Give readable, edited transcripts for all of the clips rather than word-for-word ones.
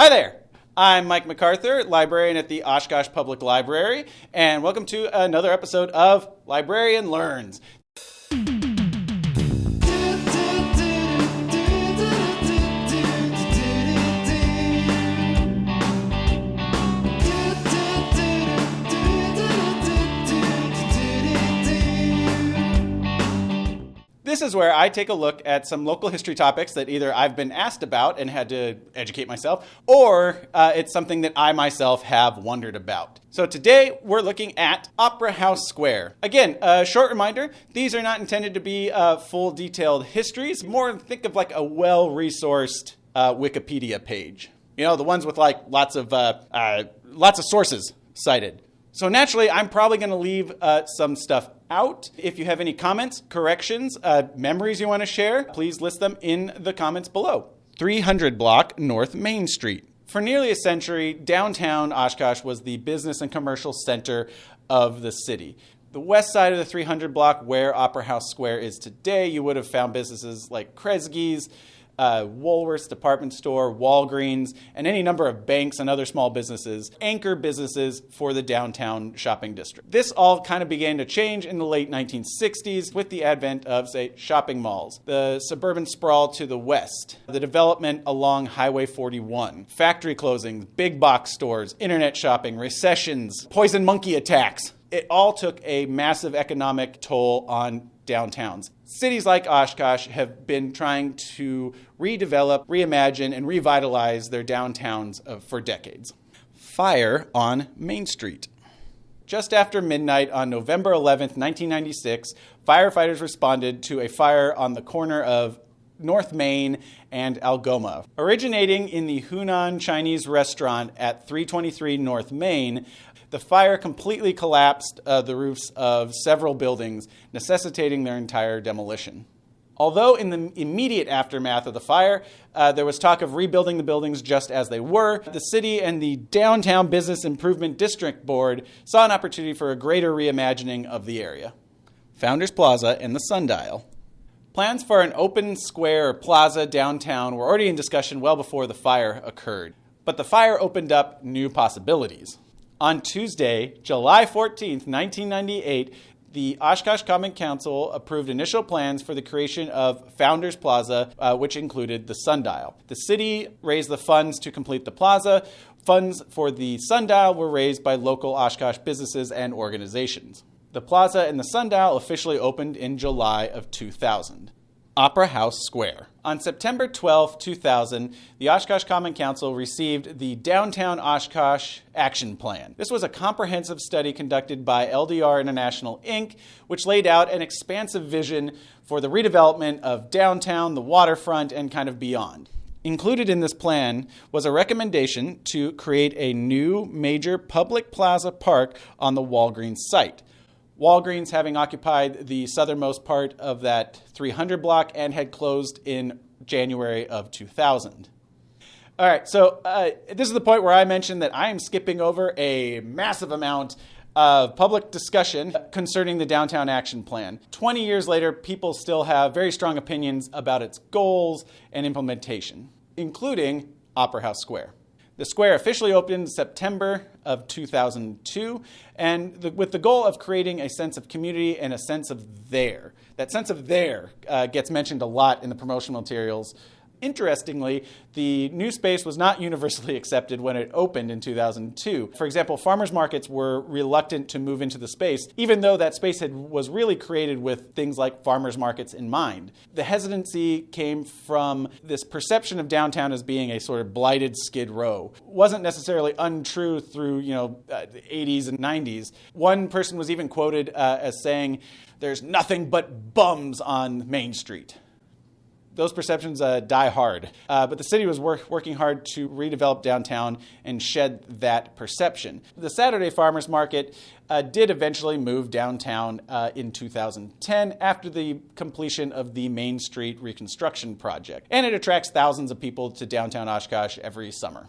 Hi there. I'm Mike MacArthur, librarian at the Oshkosh Public Library, and welcome to another episode of Librarian Learns. This is where I take a look at some local history topics that either I've been asked about and had to educate myself, or it's something that I myself have wondered about. So today we're looking at Opera House Square. Again, a short reminder, these are not intended to be full detailed histories. More think of like a well-resourced Wikipedia page. You know, the ones with like lots of sources cited. So naturally, I'm probably going to leave some stuff out. If you have any comments, corrections, memories you want to share, please list them in the comments below. 300 block North Main Street. For nearly a century, downtown Oshkosh was the business and commercial center of the city. The west side of the 300 block, where Opera House Square is today, you would have found businesses like Kresge's, Woolworth's department store, Walgreens, and any number of banks and other small businesses, anchor businesses for the downtown shopping district. This all kind of began to change in the late 1960s with the advent of, say, shopping malls, the suburban sprawl to the west, the development along Highway 41, factory closings, big box stores, internet shopping, recessions, poison monkey attacks. It all took a massive economic toll on downtowns. Cities like Oshkosh have been trying to redevelop, reimagine, and revitalize their downtowns for decades. Fire on Main Street. Just after midnight on November 11th, 1996, firefighters responded to a fire on the corner of North Main and Algoma. Originating in the Hunan Chinese restaurant at 323 North Main, the fire completely collapsed the roofs of several buildings, necessitating their entire demolition. Although in the immediate aftermath of the fire, there was talk of rebuilding the buildings just as they were, the city and the Downtown Business Improvement District Board saw an opportunity for a greater reimagining of the area. Founders Plaza and the Sundial. Plans for an open square or plaza downtown were already in discussion well before the fire occurred. But the fire opened up new possibilities. On Tuesday, July 14th, 1998, the Oshkosh Common Council approved initial plans for the creation of Founders Plaza, which included the Sundial. The city raised the funds to complete the plaza. Funds for the Sundial were raised by local Oshkosh businesses and organizations. The plaza and the Sundial officially opened in July of 2000. Opera House Square. On September 12, 2000, the Oshkosh Common Council received the Downtown Oshkosh Action Plan. This was a comprehensive study conducted by LDR International, Inc., which laid out an expansive vision for the redevelopment of downtown, the waterfront, and kind of beyond. Included in this plan was a recommendation to create a new major public plaza park on the Walgreens site. Walgreens having occupied the southernmost part of that 300 block and had closed in January of 2000. All right, so this is the point where I mentioned that I am skipping over a massive amount of public discussion concerning the Downtown Action Plan. 20 years later, people still have very strong opinions about its goals and implementation, including Opera House Square. The square officially opened in September of 2002, and with the goal of creating a sense of community and a sense of there. That sense of there gets mentioned a lot in the promotional materials. Interestingly, the new space was not universally accepted when it opened in 2002. For example, farmers markets were reluctant to move into the space, even though that space was really created with things like farmers markets in mind. The hesitancy came from this perception of downtown as being a sort of blighted Skid Row. It wasn't necessarily untrue through the 80s and 90s. One person was even quoted as saying, "There's nothing but bums on Main Street." Those perceptions die hard, but the city was working hard to redevelop downtown and shed that perception. The Saturday Farmers Market did eventually move downtown in 2010 after the completion of the Main Street reconstruction project, and it attracts thousands of people to downtown Oshkosh every summer.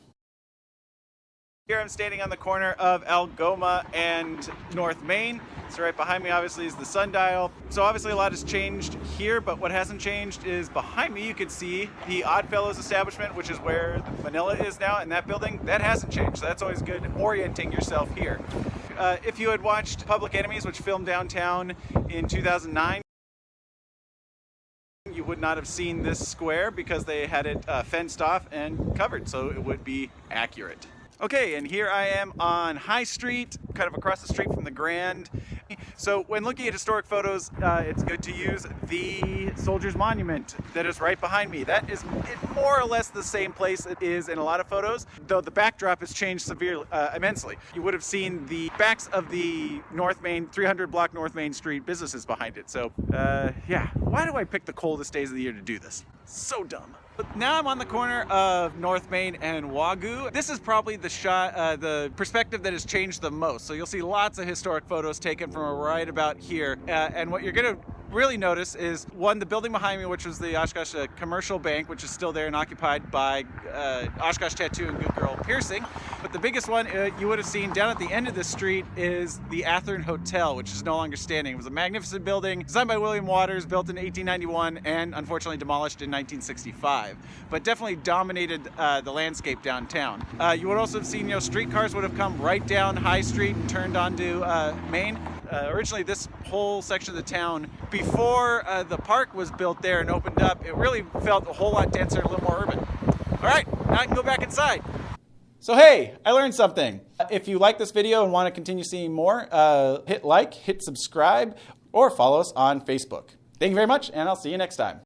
Here I'm standing on the corner of Algoma and North Main. So right behind me obviously is the sundial. So obviously a lot has changed here, but what hasn't changed is behind me you can see the Oddfellows establishment, which is where Manila is now, and that building, that hasn't changed. So that's always good orienting yourself here. If you had watched Public Enemies, which filmed downtown in 2009, you would not have seen this square because they had it fenced off and covered, so it would be accurate. Okay, and here I am on High Street, kind of across the street from the Grand. So when looking at historic photos, it's good to use the Soldiers Monument that is right behind me. That is more or less the same place it is in a lot of photos, though the backdrop has changed severely, immensely. You would have seen the backs of the North Main, 300 block North Main Street businesses behind it. So yeah, why do I pick the coldest days of the year to do this? So dumb. But now I'm on the corner of North Main and Wagoo. This is probably the shot, the perspective that has changed the most. So you'll see lots of historic photos taken from right about here. And what you're gonna really notice is, one, the building behind me, which was the Oshkosh Commercial Bank, which is still there and occupied by Oshkosh Tattoo and Good Girl Piercing. But the biggest one you would have seen down at the end of the street is the Athern Hotel, which is no longer standing. It was a magnificent building designed by William Waters, built in 1891, and unfortunately demolished in 1965. But definitely dominated the landscape downtown. You would also have seen, streetcars would have come right down High Street and turned onto Main. Originally, this whole section of the town, before the park was built there and opened up, it really felt a whole lot denser and a little more urban. All right, now I can go back inside. So hey, I learned something. If you like this video and want to continue seeing more, hit like, hit subscribe, or follow us on Facebook. Thank you very much, and I'll see you next time.